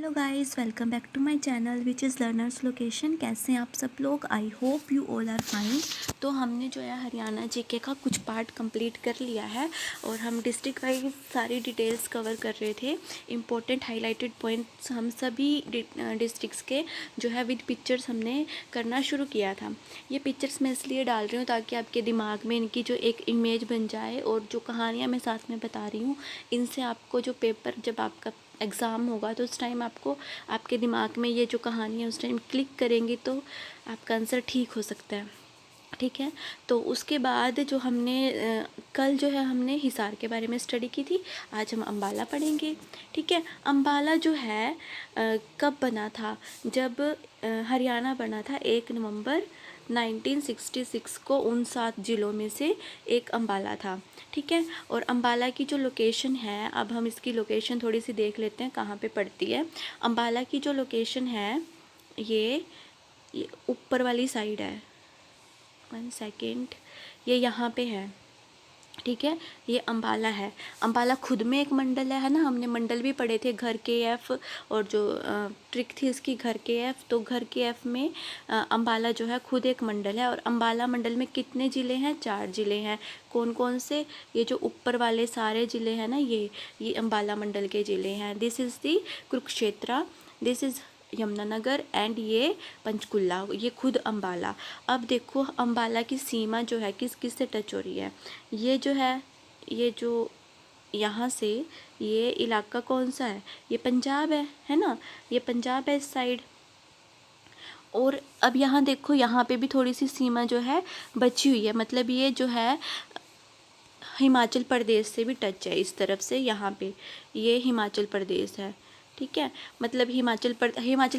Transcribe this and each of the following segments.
Hello guys, welcome back to my channel which is learners location. कैसे हैं आप सब लोग? I hope you all are fine. तो हमने जो है हरियाणा जीके का कुछ पार्ट कंप्लीट कर लिया है और हम डिस्ट्रिक्ट वाइज सारी डिटेल्स कवर कर रहे थे। इम्पोर्टेंट हाईलाइटेड पॉइंट्स हम सभी डिस्ट्रिक्ट्स के जो है विद पिक्चर्स हमने करना शुरू किया था। ये पिक्चर्स मैं इसलिए डाल रही हूँ ताकि आपके दिमाग में इनकी जो एक इमेज बन जाए, और जो कहानियाँ मैं साथ में बता रही हूँ इनसे आपको जो पेपर जब आपका एग्ज़ाम होगा तो उस टाइम आपको आपके दिमाग में ये जो कहानी है उस टाइम क्लिक करेंगी तो आपका आंसर ठीक हो सकता है। ठीक है, तो उसके बाद जो हमने कल जो है हमने हिसार के बारे में स्टडी की थी। आज हम अम्बाला पढ़ेंगे। ठीक है, अम्बाला जो है कब बना था? जब हरियाणा बना था 1 नवंबर 1966 को। उन 7 ज़िलों में से एक अम्बाला था। ठीक है, और अम्बाला की जो लोकेशन है, अब हम इसकी लोकेशन थोड़ी सी देख लेते हैं कहाँ पे पड़ती है। अम्बाला की जो लोकेशन है ये ऊपर वाली साइड है। 1 सेकेंड, ये यहाँ पे है। ठीक है, ये अम्बाला है। अम्बाला खुद में एक मंडल है ना, हमने मंडल भी पढ़े थे, घर के एफ। और जो ट्रिक थी इसकी घर के एफ, तो घर के एफ में अम्बाला जो है खुद एक मंडल है। और अम्बाला मंडल में कितने ज़िले हैं? 4 ज़िले हैं। कौन कौन से? ये जो ऊपर वाले सारे ज़िले हैं ना, ये अम्बाला मंडल के ज़िले हैं। This is the Kurukshetra, this is Yamunanagar and ये पंचकुला, ये खुद अम्बाला। अब देखो अम्बाला की सीमा जो है किस किस से टच हो रही है। ये जो है, ये जो यहाँ से ये इलाका कौन सा है? ये पंजाब है ना, ये पंजाब है इस साइड। और अब यहाँ देखो, यहाँ पे भी थोड़ी सी सीमा जो है बची हुई है, मतलब ये जो है हिमाचल प्रदेश से भी टच है इस तरफ से। यहाँ पे ये हिमाचल प्रदेश है। ठीक है, मतलब हिमाचल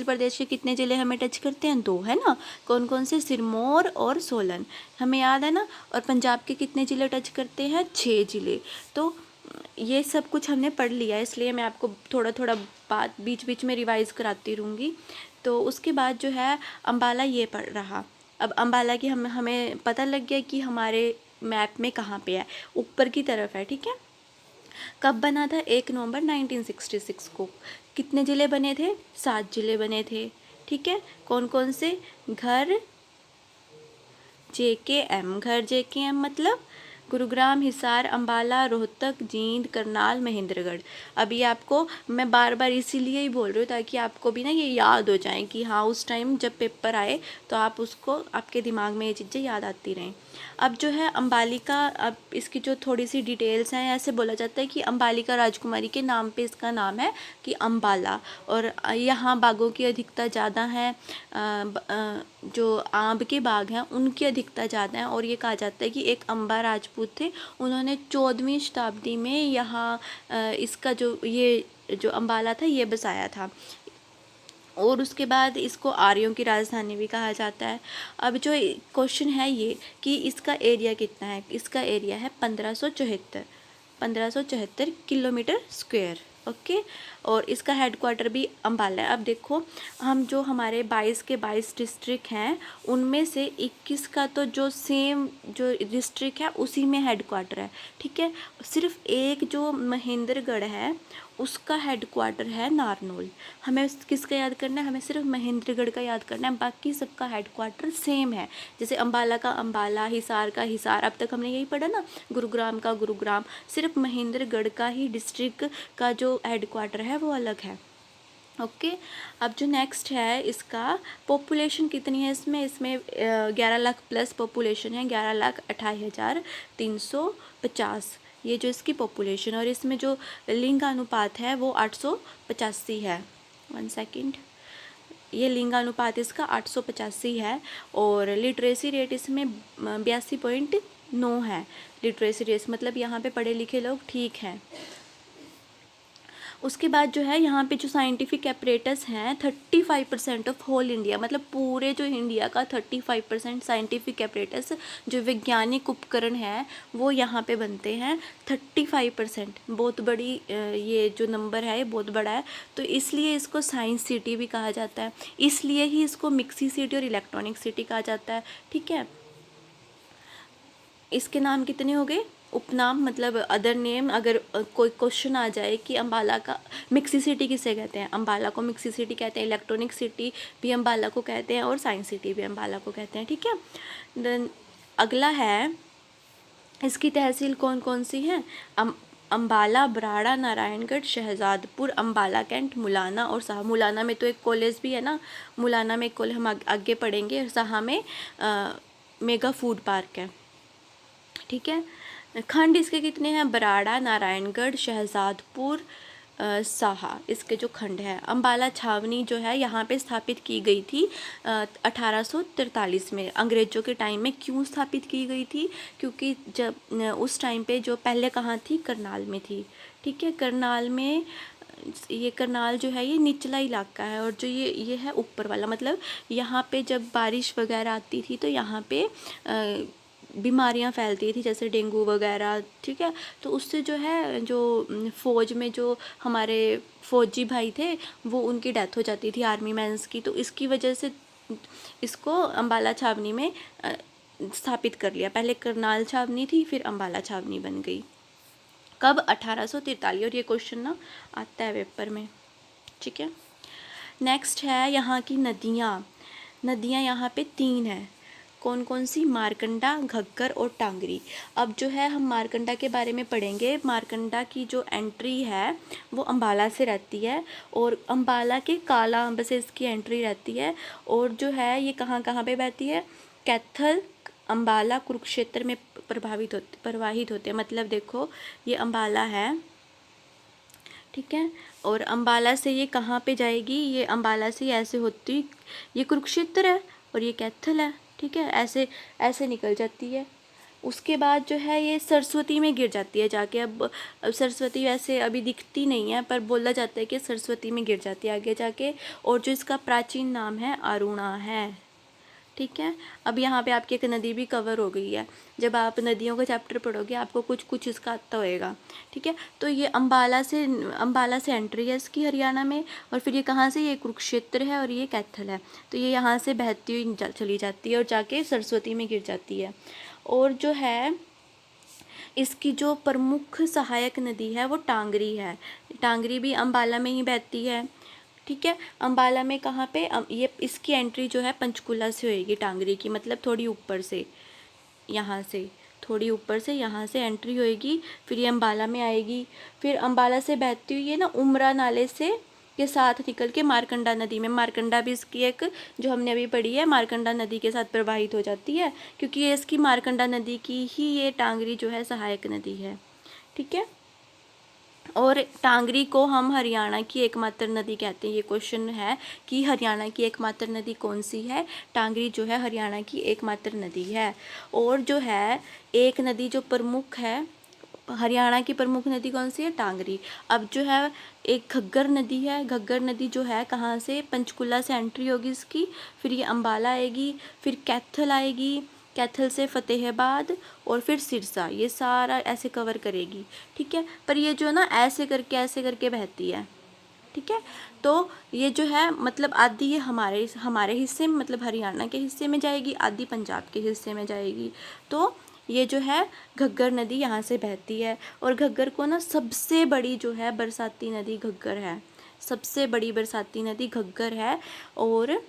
प्रदेश के कितने ज़िले हमें टच करते हैं? 2, है ना। कौन कौन से? सिरमौर और सोलन, हमें याद है ना। और पंजाब के कितने ज़िले टच करते हैं? 6 ज़िले। तो ये सब कुछ हमने पढ़ लिया है, इसलिए मैं आपको थोड़ा थोड़ा बात बीच बीच में रिवाइज़ कराती रहूँगी। तो उसके बाद जो है अम्बाला ये पढ़ रहा। अब अम्बाला की हमें पता लग गया कि हमारे मैप में कहाँ पे है, ऊपर की तरफ है। ठीक है, कब बना था? 1 नवंबर 1966 को। कितने ज़िले बने थे? 7 ज़िले बने थे। ठीक है, कौन कौन से? घर JKM, घर JKM मतलब गुरुग्राम, हिसार, अम्बाला, रोहतक, जींद, करनाल, महेंद्रगढ़। अब ये आपको मैं बार बार इसीलिए ही बोल रही हूँ ताकि आपको भी ना ये याद हो जाए कि हाँ उस टाइम जब पेपर आए तो आप उसको, आपके दिमाग में ये चीज़ें याद आती रहें। अब जो है अम्बालिका, अब इसकी जो थोड़ी सी डिटेल्स हैं, ऐसे बोला जाता है कि अम्बालिका राजकुमारी के नाम पे इसका नाम है कि अम्बाला। और यहाँ बागों की अधिकता ज़्यादा है, जो आम के बाग हैं उनकी अधिकता ज़्यादा है। और ये कहा जाता है कि एक अम्बा राजपूत थे, उन्होंने 14वीं शताब्दी में यहाँ इसका ये जो अम्बाला था ये बसाया था। और उसके बाद इसको आर्यों की राजधानी भी कहा जाता है। अब जो क्वेश्चन है ये कि इसका एरिया कितना है? इसका एरिया है 1574 किलोमीटर स्क्वायर। ओके, और इसका हेडक्वार्टर भी अम्बाला है। अब देखो, हम जो हमारे 22 के 22 डिस्ट्रिक्ट हैं उनमें से 21 का तो जो सेम जो डिस्ट्रिक्ट है उसी में हेडक्वार्टर है। ठीक है, सिर्फ एक जो महेंद्रगढ़ है उसका हेडक्वार्टर है नारनौल। हमें किसका याद करना है? हमें सिर्फ महेंद्रगढ़ का याद करना है, बाकी सबका हेडक्वार्टर सेम है। जैसे अम्बाला का अम्बाला, हिसार का हिसार, अब तक हमने यही पढ़ा ना, गुरुग्राम का गुरुग्राम। सिर्फ महेंद्रगढ़ का ही डिस्ट्रिक्ट का जो हेडक्वार्टर है वो अलग है। ओके, अब जो नेक्स्ट है इसका पॉपुलेशन कितनी है इसमें 11 लाख प्लस पॉपुलेशन है, 11,28,350 ये जो इसकी पॉपुलेशन। और इसमें जो लिंग अनुपात है वो 885 है। 1 सेकेंड, ये लिंग अनुपात इसका 885 है। और लिटरेसी रेट इसमें 82.9 है। लिटरेसी रेट मतलब यहाँ पे पढ़े लिखे लोग ठीक हैं। उसके बाद जो है यहाँ पे जो साइंटिफिक एपरेटस हैं 35% ऑफ होल इंडिया, मतलब पूरे जो इंडिया का 35% साइंटिफिक एपरेटस जो वैज्ञानिक उपकरण है वो यहाँ पे बनते हैं। 35% बहुत बड़ी ये जो नंबर है ये बहुत बड़ा है, तो इसलिए इसको साइंस सिटी भी कहा जाता है, इसलिए ही इसको मिक्सी सिटी और इलेक्ट्रॉनिक सिटी कहा जाता है। ठीक है, इसके नाम कितने हो गए? उपनाम मतलब अदर नेम, अगर कोई क्वेश्चन आ जाए कि अम्बाला का मिक्सी सिटी किसे कहते हैं, अम्बाला को मिक्सी सिटी कहते हैं, इलेक्ट्रॉनिक सिटी भी अम्बाला को कहते हैं और साइंस सिटी भी अम्बाला को कहते हैं, ठीक है। देन अगला है, इसकी तहसील कौन कौन सी हैं, अम्बाला, बराड़ा, नारायणगढ़, शहजादपुर, अम्बाला कैंट, मुलाना और साहा। मुलाना में तो एक कॉलेज भी है ना, मुलाना में एक कॉलेज हम आगे पढ़ेंगे। साहा में मेगा फूड पार्क है, ठीक है। खंड इसके कितने हैं, बराड़ा, नारायणगढ़, शहजादपुर, साहा, इसके जो खंड है। अम्बाला छावनी जो है यहाँ पे स्थापित की गई थी 1843 में, अंग्रेज़ों के टाइम में। क्यों स्थापित की गई थी, क्योंकि जब उस टाइम पे जो पहले कहाँ थी, करनाल में थी, ठीक है। करनाल में, ये करनाल जो है ये निचला इलाका है, और जो ये है ऊपर वाला, मतलब यहाँ पे जब बारिश वगैरह आती थी तो यहाँ पे बीमारियाँ फैलती थी, जैसे डेंगू वगैरह, ठीक है। तो उससे जो है, जो फ़ौज में जो हमारे फ़ौजी भाई थे वो, उनकी डेथ हो जाती थी, आर्मी मैंस की। तो इसकी वजह से इसको अम्बाला छावनी में स्थापित कर लिया। पहले करनाल छावनी थी, फिर अम्बाला छावनी बन गई। कब, 1843। और ये क्वेश्चन ना आता है पेपर में, ठीक है। नेक्स्ट है यहाँ की नदियाँ। नदियाँ यहाँ पे 3 हैं, कौन कौन सी, मारकंडा, घग्गर और टांगरी। अब जो है हम मारकंडा के बारे में पढ़ेंगे। मारकंडा की जो एंट्री है वो अम्बाला से रहती है, और अम्बाला के काला अम्ब से इसकी एंट्री रहती है। और जो है ये कहाँ कहाँ पे बहती है, कैथल, अम्बाला, कुरुक्षेत्र में प्रवाहित होते हैं। मतलब देखो ये अम्बाला है, ठीक है, और अम्बाला से ये कहाँ पे जाएगी, ये अम्बाला से ऐसे होती, ये कुरुक्षेत्र है और ये कैथल है, ठीक है, ऐसे ऐसे निकल जाती है। उसके बाद जो है ये सरस्वती में गिर जाती है जाके। अब सरस्वती वैसे अभी दिखती नहीं है, पर बोला जाता है कि सरस्वती में गिर जाती है आगे जाके। और जो इसका प्राचीन नाम है, अरुणा है, ठीक है। अब यहाँ पे आपकी एक नदी भी कवर हो गई है। जब आप नदियों का चैप्टर पढ़ोगे आपको कुछ कुछ इसका आता होएगा, ठीक है। तो ये अम्बाला से एंट्री है इसकी हरियाणा में, और फिर ये कहाँ से, ये कुरुक्षेत्र है और ये कैथल है। तो ये यहाँ से बहती हुई चली जाती है और जाके सरस्वती में गिर जाती है। और जो है इसकी जो प्रमुख सहायक नदी है वो टांगरी है। टांगरी भी अम्बाला में ही बहती है, ठीक है। अम्बाला में कहाँ पे, ये इसकी एंट्री जो है पंचकुला से होएगी टांगरी की, मतलब थोड़ी ऊपर से, यहाँ से थोड़ी ऊपर से यहाँ से एंट्री होएगी, फिर ये अम्बाला में आएगी। फिर अम्बाला से बहती हुई ये ना उमरा नाले से के साथ निकल के मारकंडा नदी में, मारकंडा भी इसकी एक, जो हमने अभी पढ़ी है, मारकंडा नदी के साथ प्रवाहित हो जाती है, क्योंकि ये इसकी मारकंडा नदी की ही ये टांगरी जो है सहायक नदी है, ठीक है। और टांगरी को हम हरियाणा की एकमात्र नदी कहते हैं। ये क्वेश्चन है कि हरियाणा की एकमात्र नदी कौन सी है, टांगरी जो है हरियाणा की एकमात्र नदी है। और जो है एक नदी जो प्रमुख है, हरियाणा की प्रमुख नदी कौन सी है, टांगरी। अब जो है एक घग्गर नदी है, घग्गर नदी जो है कहाँ से, पंचकुला से एंट्री होगी इसकी, फिर ये अम्बाला आएगी, फिर कैथल आएगी, कैथल से फतेहाबाद और फिर सिरसा, ये सारा ऐसे कवर करेगी, ठीक है। पर ये जो ना ऐसे करके बहती है, ठीक है। तो ये जो है मतलब आधी ये हमारे हिस्से में, मतलब हरियाणा के हिस्से में जाएगी, आधी पंजाब के हिस्से में जाएगी। तो ये जो है घग्गर नदी यहाँ से बहती है। और घग्गर को ना सबसे बड़ी जो है बरसाती नदी घग्गर है, सबसे बड़ी बरसाती नदी घग्गर है। और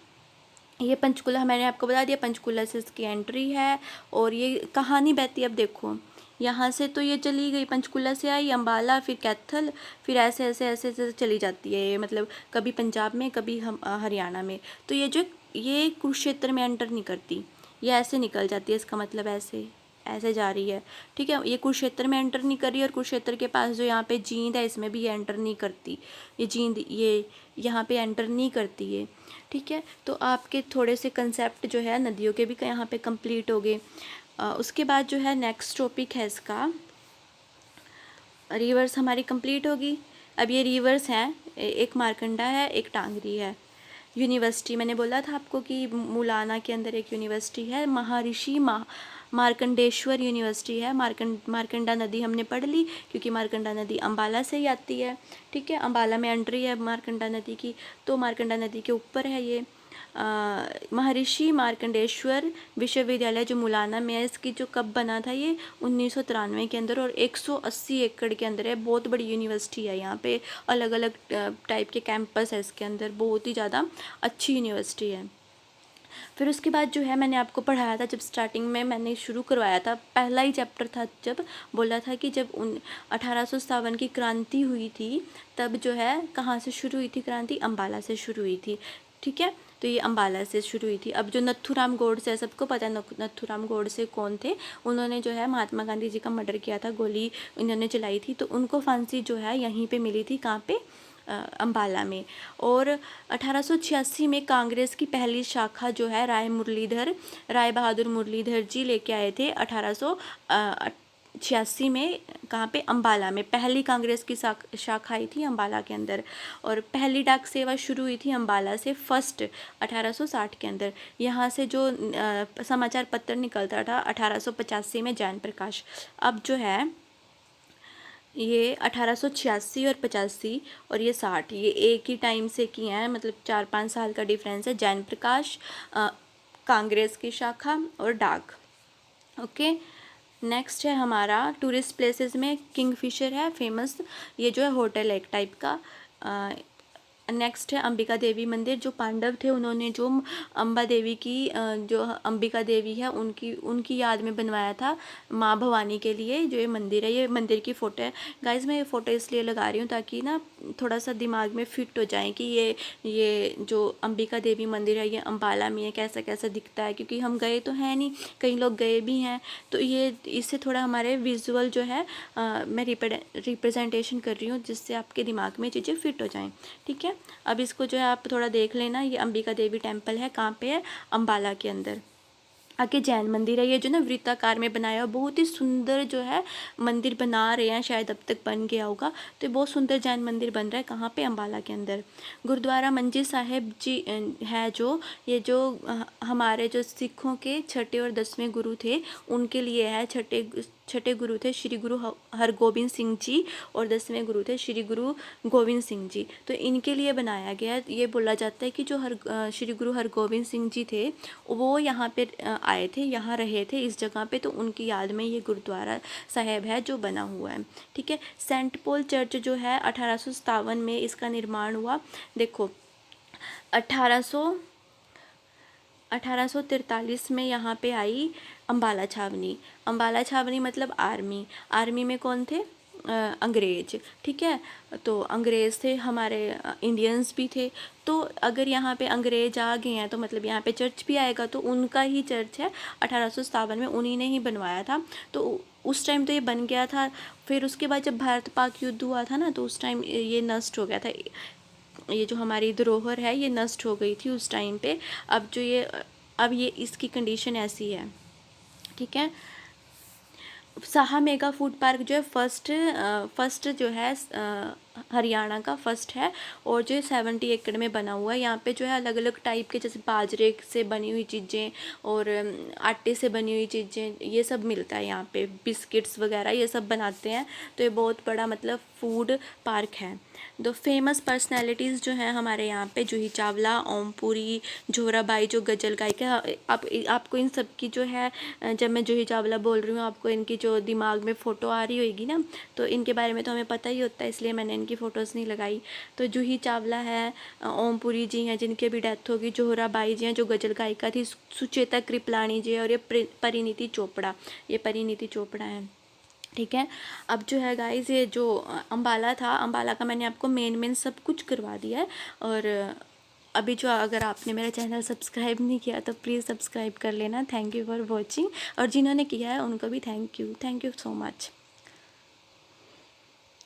ये पंचकुला, मैंने आपको बता दिया पंचकुला से इसकी एंट्री है। और ये कहानी बहती है, अब देखो यहाँ से तो ये चली गई, पंचकुला से आई अम्बाला, फिर कैथल, फिर ऐसे ऐसे ऐसे ऐसे चली जाती है ये, मतलब कभी पंजाब में कभी हम हरियाणा में। तो ये कुरुक्षेत्र में एंटर नहीं करती, ये ऐसे निकल जाती है, इसका मतलब ऐसे ऐसे जा रही है, ठीक है। ये कुरुक्षेत्र में एंटर नहीं कर रही है, और कुरुक्षेत्र के पास जो यहाँ पे जींद है इसमें भी ये एंटर नहीं करती, ये जींद ये यहाँ पे एंटर नहीं करती है, ठीक है। तो आपके थोड़े से कंसेप्ट जो है नदियों के भी यहाँ पे कंप्लीट हो गए। उसके बाद जो है नेक्स्ट टॉपिक है इसका, रिवर्स हमारी कंप्लीट होगी। अब ये रिवर्स हैं, एक मारकंडा है, एक टांगरी है। यूनिवर्सिटी मैंने बोला था आपको कि मुलाना के अंदर एक यूनिवर्सिटी है, महर्षि मार्कंडेश्वर यूनिवर्सिटी है। मारकंडा नदी हमने पढ़ ली, क्योंकि मारकंडा नदी अम्बाला से ही आती है, ठीक है। अम्बाला में एंट्री है मारकंडा नदी की, तो मारकंडा नदी के ऊपर है ये। महर्षि मार्कंडेश्वर विश्वविद्यालय जो मुलाना में है, इसकी जो कब बना था ये 1993 के अंदर, और 180 एकड़ के अंदर है। बहुत बड़ी यूनिवर्सिटी है यहाँ पे, अलग अलग टाइप के कैंपस है इसके अंदर, बहुत ही ज़्यादा अच्छी यूनिवर्सिटी है। फिर उसके बाद जो है मैंने आपको पढ़ाया था, जब स्टार्टिंग में मैंने शुरू करवाया था, पहला ही चैप्टर था, जब बोला था कि जब 1857 की क्रांति हुई थी, तब जो है कहाँ से शुरू हुई थी क्रांति, अम्बाला से शुरू हुई थी। ठीक है, तो ये अम्बाला से शुरू हुई थी। अब जो नथुराम गोडसे, सबको पता है नथुराम गोडसे कौन थे, उन्होंने जो है महात्मा गांधी जी का मर्डर किया था, गोली इन्होंने चलाई थी, तो उनको फांसी जो है यहीं पे मिली थी, कहाँ पे, अम्बाला में। और 1886 में कांग्रेस की पहली शाखा जो है राय बहादुर मुरलीधर जी लेके आए थे। 1886 में कहाँ पे, अम्बाला में पहली कांग्रेस की शाखा आई थी अम्बाला के अंदर। और पहली डाक सेवा शुरू हुई थी अम्बाला से, फर्स्ट 1860 के अंदर। यहाँ से जो समाचार पत्र निकलता था 1885 में जैन प्रकाश। अब जो है ये 1886 और 85 और ये 60, ये एक ही टाइम से किए हैं, मतलब 4-5 साल का डिफरेंस है। जैन प्रकाश, कांग्रेस की शाखा और डाक। ओके, नेक्स्ट है हमारा टूरिस्ट प्लेसेस में किंगफिशर है फेमस, ये जो है होटल है एक टाइप का। नेक्स्ट है अंबिका देवी मंदिर, जो पांडव थे उन्होंने जो अम्बा देवी की जो अंबिका देवी है उनकी याद में बनवाया था माँ भवानी के लिए जो ये मंदिर है। ये मंदिर की फ़ोटो है गाइज, मैं ये फ़ोटो इसलिए लगा रही हूँ ताकि ना थोड़ा सा दिमाग में फिट हो जाए कि ये जो अंबिका देवी मंदिर है ये अम्बाला में है, कैसा कैसा दिखता है, क्योंकि हम गए तो हैं नहीं, कई लोग गए भी हैं, तो ये इससे थोड़ा हमारे विजुअल जो है मैं रिप्रेजेंटेशन कर रही हूँ, जिससे आपके दिमाग में चीज़ें फिट हो जाएँ। ठीक है, अब इसको जो है आप थोड़ा देख लेना। ये अंबिका देवी टेम्पल है, कहाँ पे है, अम्बाला के अंदर। आगे जैन मंदिर है, ये जो ना वृत्ताकार में बनाया हुआ, बहुत ही सुंदर जो है मंदिर बना रहे हैं, शायद अब तक बन गया होगा, तो बहुत सुंदर जैन मंदिर बन रहा है, कहाँ पे, अम्बाला के अंदर। गुरुद्वारा मंजी साहिब जी है जो, ये जो हमारे जो सिखों के छठे और 10वें गुरु थे उनके लिए है। छठे गुरु थे श्री गुरु हरगोबिंद सिंह जी और 10वें गुरु थे श्री गुरु गोविंद सिंह जी, तो इनके लिए बनाया गया है। ये बोला जाता है कि जो श्री गुरु हरगोबिंद सिंह जी थे वो यहाँ पे आए थे, यहाँ रहे थे इस जगह पे, तो उनकी याद में ये गुरुद्वारा साहिब है जो बना हुआ है। ठीक है, सेंट पॉल चर्च जो है 1857 में इसका निर्माण हुआ। देखो 1843 में यहाँ पे आई अम्बाला छावनी। अम्बाला छावनी मतलब आर्मी में कौन थे, अंग्रेज। ठीक है, तो अंग्रेज़ थे, हमारे इंडियंस भी थे, तो अगर यहाँ पे अंग्रेज आ गए हैं तो मतलब यहाँ पे चर्च भी आएगा, तो उनका ही चर्च है। 1857 में उन्हीं ने ही बनवाया था, तो उस टाइम तो ये बन गया था। फिर उसके बाद जब भारत पाक युद्ध हुआ था ना, तो उस टाइम ये नष्ट हो गया था, ये जो हमारी धरोहर है ये नष्ट हो गई थी उस टाइम पे। अब ये इसकी कंडीशन ऐसी है। ठीक है, साहा मेगा फूड पार्क जो है फर्स्ट जो है हरियाणा का फर्स्ट है, और जो 70 एकड़ में बना हुआ है। यहाँ पे जो है अलग अलग टाइप के, जैसे बाजरे से बनी हुई चीज़ें और आटे से बनी हुई चीज़ें, ये सब मिलता है यहाँ पे, बिस्किट्स वगैरह ये सब बनाते हैं। तो ये बहुत बड़ा मतलब फूड पार्क है। दो फेमस पर्सनैलिटीज़ जो हैं हमारे यहाँ पे, जूही चावला, ओमपुरी, जोराबाई जो गज़ल गायिका। आपको इन सब की जो है, जब मैं जूही चावला बोल रही हूँ आपको इनकी जो दिमाग में फ़ोटो आ रही होगी ना, तो इनके बारे में तो हमें पता ही होता है, इसलिए मैंने इनकी फ़ोटोज़ नहीं लगाई। तो जूही चावला है, ओमपुरी जी हैं जिनकी भी डेथ होगी, जोहराबाई जी हैं जो गज़ल गायिका थी, सुचेता कृपलानी जी और ये परिणीति चोपड़ा है। ठीक है, अब जो है गाइज़, ये जो अम्बाला था, अम्बाला का मैंने आपको मेन सब कुछ करवा दिया है। और अभी जो, अगर आपने मेरा चैनल सब्सक्राइब नहीं किया तो प्लीज़ सब्सक्राइब कर लेना। थैंक यू फॉर वॉचिंग, और जिन्होंने किया है उनको भी थैंक यू सो मच।